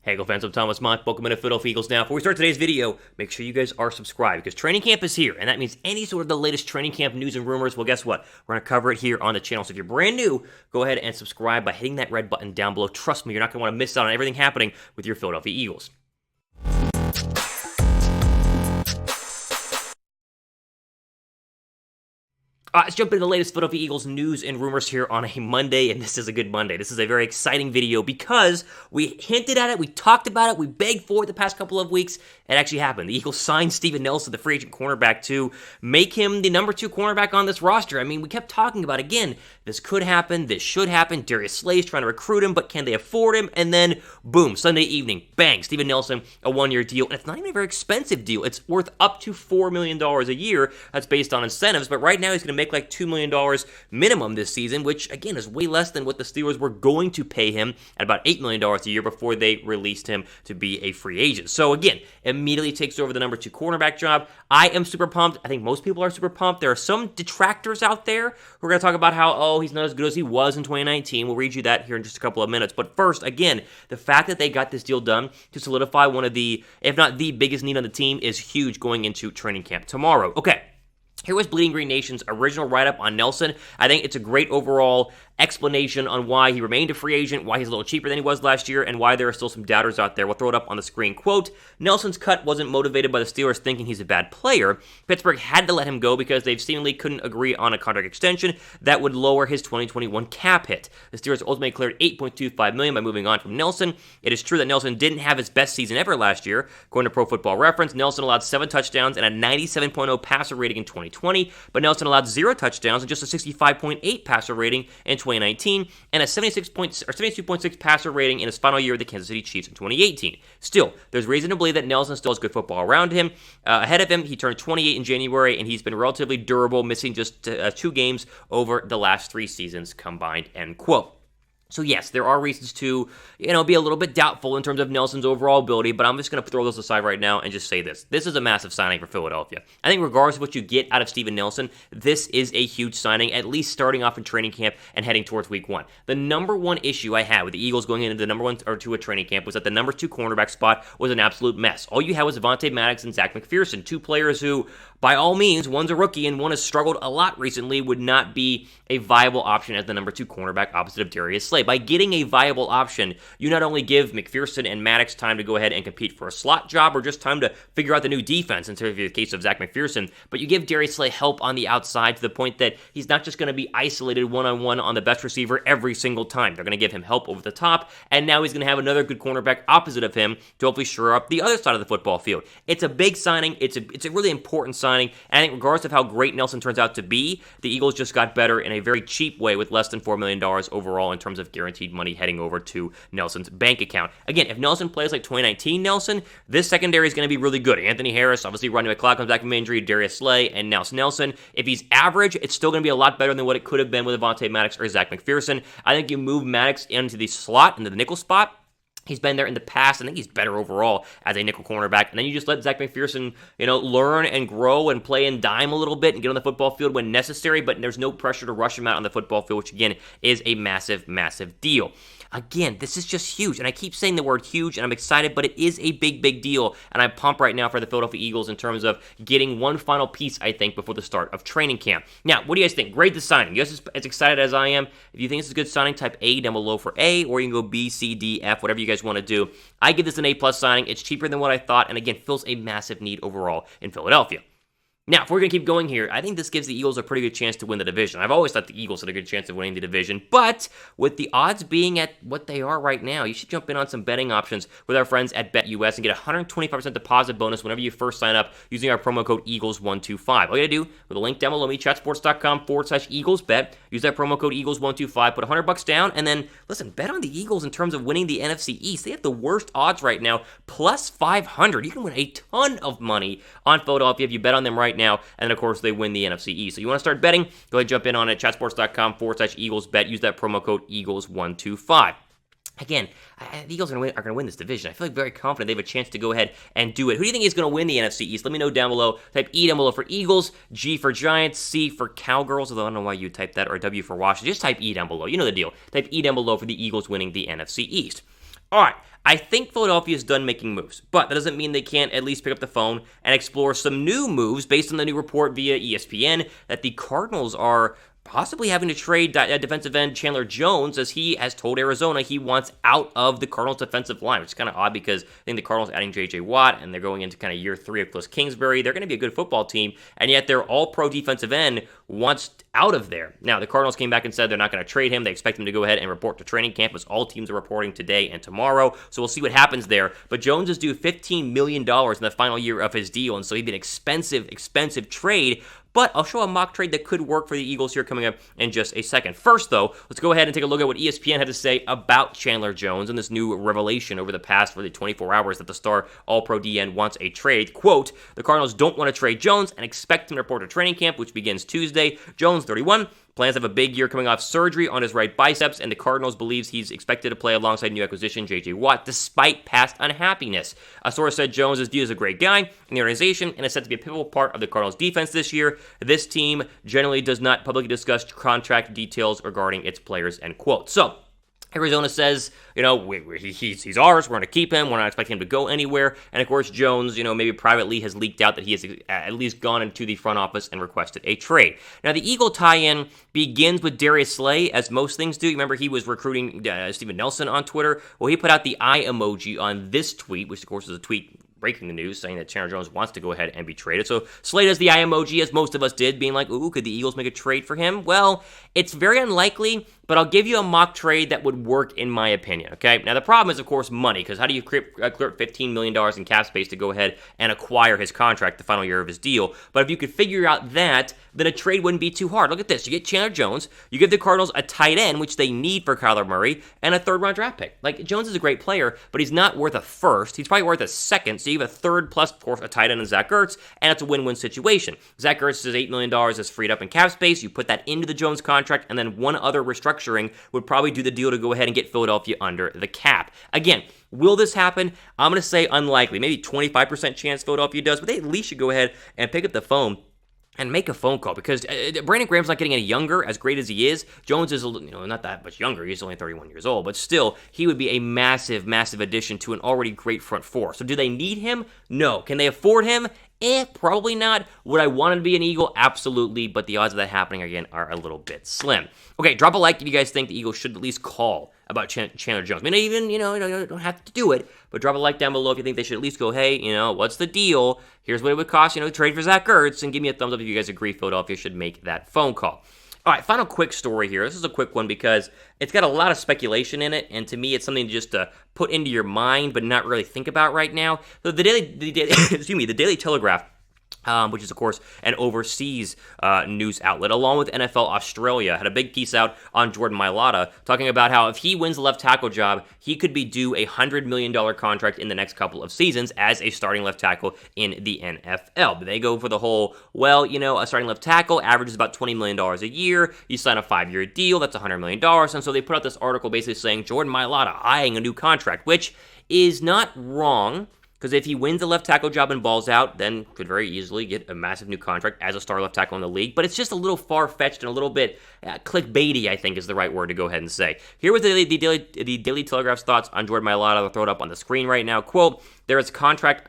Hey, Eagle fans, I'm Thomas Mott. Welcome into Philadelphia Eagles Now. Before we start today's video, make sure you guys are subscribed because training camp is here, and that means any sort of the latest training camp news and rumors, well, guess what? We're going to cover it here on the channel. So if you're brand new, go ahead and subscribe by hitting that red button down below. Trust me, you're not going to want to miss out on everything happening with your Philadelphia Eagles. Let's jump into the latest Philadelphia Eagles news and rumors here on a Monday, and this is a good Monday. This is a very exciting video because we hinted at it, we talked about it, we begged for it the past couple of weeks. It actually happened. The Eagles signed Steven Nelson, the free agent cornerback, to make him the number 2 cornerback on this roster. I mean, we kept talking about, again, this could happen, this should happen. Darius Slay is trying to recruit him, but can they afford him? And then, boom, Sunday evening, bang, Steven Nelson, a 1-year deal. And it's not even a very expensive deal. It's worth up to $4 million a year. That's based on incentives, but right now he's going to make like $2 million minimum this season, which, again, is way less than what the Steelers were going to pay him at about $8 million a year before they released him to be a free agent. So, again, immediately takes over the number 2 cornerback job. I am super pumped. I think most people are super pumped. There are some detractors out there who are going to talk about how, oh, he's not as good as he was in 2019. We'll read you that here in just a couple of minutes. But first, again, the fact that they got this deal done to solidify one of the, if not the biggest need on the team, is huge going into training camp tomorrow. Okay. Here was Bleeding Green Nation's original write-up on Nelson. I think it's a great overall explanation on why he remained a free agent, why he's a little cheaper than he was last year, and why there are still some doubters out there. We'll throw it up on the screen. Quote, Nelson's cut wasn't motivated by the Steelers thinking he's a bad player. Pittsburgh had to let him go because they seemingly couldn't agree on a contract extension that would lower his 2021 cap hit. The Steelers ultimately cleared $8.25 million by moving on from Nelson. It is true that Nelson didn't have his best season ever last year. According to Pro Football Reference, Nelson allowed 7 touchdowns and a 97.0 passer rating in 2020, but Nelson allowed 0 touchdowns and just a 65.8 passer rating in 2019 and a 72.6 passer rating in his final year with the Kansas City Chiefs in 2018. Still, there's reason to believe that Nelson still has good football around him. Ahead of him, he turned 28 in January, and he's been relatively durable, missing just 2 games over the last 3 seasons combined, end quote. So yes, there are reasons to, be a little bit doubtful in terms of Nelson's overall ability, but I'm just going to throw those aside right now and just say this. This is a massive signing for Philadelphia. I think regardless of what you get out of Steven Nelson, this is a huge signing, at least starting off in training camp and heading towards week 1. The number one issue I had with the Eagles going into the number 1 or 2 at training camp was that the number 2 cornerback spot was an absolute mess. All you had was Avonte Maddox and Zach McPherson, 2 players who, by all means, one's a rookie and one has struggled a lot recently, would not be a viable option as the number 2 cornerback opposite of Darius Slay. By getting a viable option, you not only give McPherson and Maddox time to go ahead and compete for a slot job or just time to figure out the new defense in the case of Zach McPherson, but you give Darius Slay help on the outside to the point that he's not just going to be isolated one-on-one on the best receiver every single time. They're going to give him help over the top, and now he's going to have another good cornerback opposite of him to hopefully shore up the other side of the football field. It's a big signing. It's a really important signing, and I think regardless of how great Nelson turns out to be, the Eagles just got better in a very cheap way with less than $4 million overall in terms of guaranteed money heading over to Nelson's bank account. Again, if Nelson plays like 2019 Nelson, this secondary is going to be really good. Anthony Harris, obviously Rodney McLeod comes back from injury, Darius Slay, and Nelson. If he's average, it's still going to be a lot better than what it could have been with Avonte Maddox or Zach McPherson. I think you move Maddox into the slot, into the nickel spot. He's been there in the past. I think he's better overall as a nickel cornerback. And then you just let Zach McPherson, learn and grow and play and dime a little bit and get on the football field when necessary, but there's no pressure to rush him out on the football field, which, again, is a massive, massive deal. Again, this is just huge, and I keep saying the word huge, and I'm excited, but it is a big, big deal, and I'm pumped right now for the Philadelphia Eagles in terms of getting one final piece, I think, before the start of training camp. Now, what do you guys think? Grade the signing. You guys as excited as I am? If you think this is a good signing, type A down below for A, or you can go B, C, D, F, whatever you guys want to do. I give this an A+ signing. It's cheaper than what I thought, and again, fills a massive need overall in Philadelphia. Now, if we're going to keep going here, I think this gives the Eagles a pretty good chance to win the division. I've always thought the Eagles had a good chance of winning the division, but with the odds being at what they are right now, you should jump in on some betting options with our friends at BetUS and get a 125% deposit bonus whenever you first sign up using our promo code EAGLES125. All you got to do, with a link down below me, chatsports.com/EaglesBet, use that promo code EAGLES125, put $100 down, and then, listen, bet on the Eagles in terms of winning the NFC East. They have the worst odds right now, plus 500. You can win a ton of money on Philadelphia if you bet on them right now, and of course they win the NFC East. So you want to start betting? Go ahead and jump in on it, chatsports.com/EaglesBet. Use that promo code EAGLES125. Again, the Eagles are going to win this division. I feel like very confident they have a chance to go ahead and do it. Who do you think is going to win the NFC East? Let me know down below. Type E down below for Eagles, G for Giants, C for Cowgirls, although I don't know why you type that, or W for Washington. Just type E down below. You know the deal. Type E down below for the Eagles winning the NFC East. All right. I think Philadelphia is done making moves, but that doesn't mean they can't at least pick up the phone and explore some new moves based on the new report via ESPN that the Cardinals are possibly having to trade defensive end Chandler Jones, as he has told Arizona he wants out of the Cardinals defensive line, which is kind of odd because I think the Cardinals adding J.J. Watt, and they're going into kind of year 3 of Cliff Kingsbury. They're going to be a good football team, and yet their all-pro defensive end wants out of there. Now, the Cardinals came back and said they're not going to trade him. They expect him to go ahead and report to training camp, as all teams are reporting today and tomorrow, so we'll see what happens there. But Jones is due $15 million in the final year of his deal, and so he'd be an expensive trade. But I'll show a mock trade that could work for the Eagles here coming up in just a second. First, though, let's go ahead and take a look at what ESPN had to say about Chandler Jones and this new revelation over the past really 24 hours that the star All-Pro DN wants a trade. Quote, the Cardinals don't want to trade Jones and expect him to report to training camp, which begins Tuesday. Jones, 31, plans to have a big year coming off surgery on his right biceps, and the Cardinals believes he's expected to play alongside new acquisition J.J. Watt despite past unhappiness. A source said Jones is viewed as a great guy in the organization and is set to be a pivotal part of the Cardinals defense this year. This team generally does not publicly discuss contract details regarding its players, end quote. So, Arizona says, he's ours, we're going to keep him, we're not expecting him to go anywhere, and of course Jones, maybe privately has leaked out that he has at least gone into the front office and requested a trade. Now, the Eagle tie-in begins with Darius Slay, as most things do. Remember, he was recruiting Steven Nelson on Twitter. Well, he put out the eye emoji on this tweet, which of course is a tweet breaking the news, saying that Chandler Jones wants to go ahead and be traded. So Slay does the eye emoji, as most of us did, being like, ooh, could the Eagles make a trade for him? Well, it's very unlikely, but I'll give you a mock trade that would work in my opinion, okay? Now, the problem is, of course, money, because how do you clear $15 million in cap space to go ahead and acquire his contract the final year of his deal? But if you could figure out that, then a trade wouldn't be too hard. Look at this. You get Chandler Jones, you give the Cardinals a tight end, which they need for Kyler Murray, and a third-round draft pick. Like, Jones is a great player, but he's not worth a first. He's probably worth a second, so you have a third plus, of course, a tight end in Zach Ertz, and it's a win-win situation. Zach Ertz is $8 million is freed up in cap space. You put that into the Jones contract, and then one other restructuring would probably do the deal to go ahead and get Philadelphia under the cap. Again, will this happen? I'm going to say unlikely. Maybe 25% chance Philadelphia does, but they at least should go ahead and pick up the phone and make a phone call, because Brandon Graham's not getting any younger, as great as he is. Jones is, not that much younger. He's only 31 years old, but still, he would be a massive addition to an already great front four. So do they need him? No. Can they afford him? Probably not. Would I want him to be an Eagle? Absolutely, but the odds of that happening, again, are a little bit slim. Okay, drop a like if you guys think the Eagles should at least call about Chandler Jones. I mean, even, you don't have to do it, but drop a like down below if you think they should at least go, hey, what's the deal? Here's what it would cost, to trade for Zach Ertz, and give me a thumbs up if you guys agree Philadelphia should make that phone call. All right, final quick story here. This is a quick one because it's got a lot of speculation in it, and to me, it's something just to put into your mind but not really think about right now. So the Daily Telegraph, which is, of course, an overseas news outlet, along with NFL Australia, had a big piece out on Jordan Mailata, talking about how if he wins the left tackle job, he could be due a $100 million contract in the next couple of seasons as a starting left tackle in the NFL. But they go for the whole, a starting left tackle averages about $20 million a year. You sign a 5-year deal, that's $100 million. And so they put out this article basically saying Jordan Mailata eyeing a new contract, which is not wrong. Because if he wins the left tackle job and balls out, then could very easily get a massive new contract as a star left tackle in the league. But it's just a little far-fetched and a little bit clickbaity, I think is the right word to go ahead and say. Here was the Daily Telegraph's thoughts on Jordan Mailata. I'll throw it up on the screen right now. Quote, there is a contract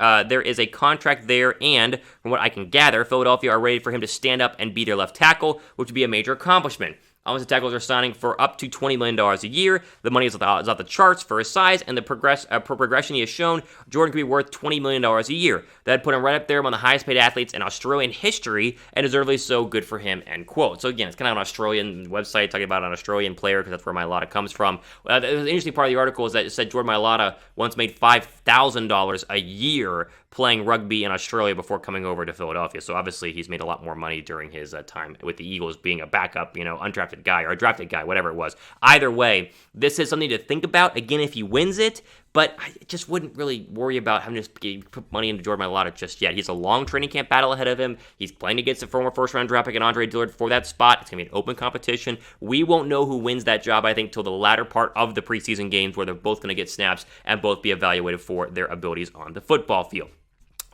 there, and from what I can gather, Philadelphia are ready for him to stand up and be their left tackle, which would be a major accomplishment. Offensive tackles are signing for up to $20 million a year. The money is off the charts for his size, and the progression he has shown, Jordan could be worth $20 million a year. That put him right up there among the highest paid athletes in Australian history, and deservedly so. Good for him, end quote. So again, it's kind of an Australian website talking about an Australian player, because that's where Mailata comes from. The interesting part of the article is that it said Jordan Mailata once made $5,000 a year playing rugby in Australia before coming over to Philadelphia. So obviously he's made a lot more money during his time with the Eagles, being a backup, undrafted guy or a drafted guy, whatever it was. Either way, this is something to think about, again, if he wins it, but I just wouldn't really worry about having to put money into Jordan Mailata just yet. He's a long training camp battle ahead of him. He's playing against a former first-round draft pick and Andre Dillard for that spot. It's going to be an open competition. We won't know who wins that job, I think, till the latter part of the preseason games, where they're both going to get snaps and both be evaluated for their abilities on the football field.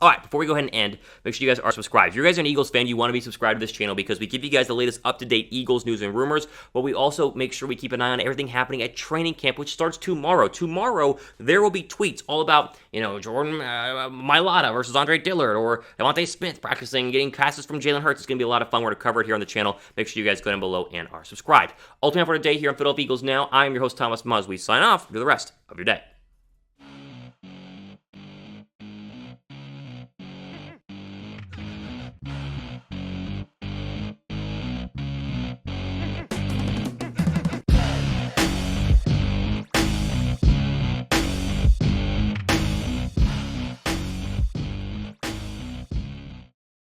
All right, before we go ahead and end, make sure you guys are subscribed. If you guys are an Eagles fan, you want to be subscribed to this channel because we give you guys the latest up-to-date Eagles news and rumors, but we also make sure we keep an eye on everything happening at training camp, which starts tomorrow. Tomorrow, there will be tweets all about, Jordan Mailata versus Andre Dillard or Devontae Smith practicing getting passes from Jalen Hurts. It's going to be a lot of fun. We're going to cover it here on the channel. Make sure you guys go down below and are subscribed. Ultimate for today here on Philadelphia Eagles Now. I am your host, Thomas Muzz. We sign off. Do the rest of your day.